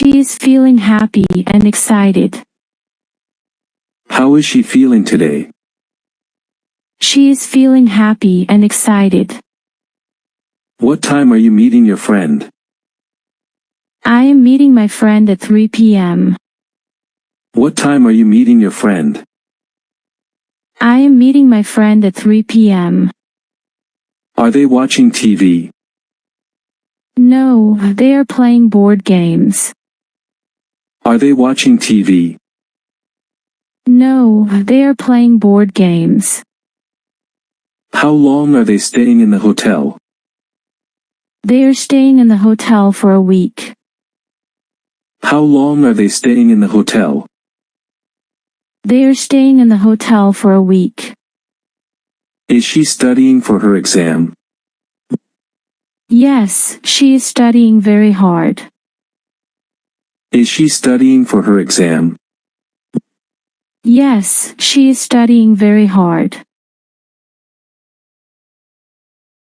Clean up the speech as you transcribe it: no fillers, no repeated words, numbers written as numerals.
She is feeling happy and excited. How is she feeling today? She is feeling happy and excited. What time are you meeting your friend? I am meeting my friend at 3 p.m. What time are you meeting your friend? I am meeting my friend at 3 p.m. Are they watching TV? No, they are playing board games. Are they watching TV? No, they are playing board games. How long are they staying in the hotel? They are staying in the hotel for a week. How long are they staying in the hotel? They are staying in the hotel for a week. Is she studying for her exam? Yes, she is studying very hard. Is she studying for her exam? Yes, she is studying very hard.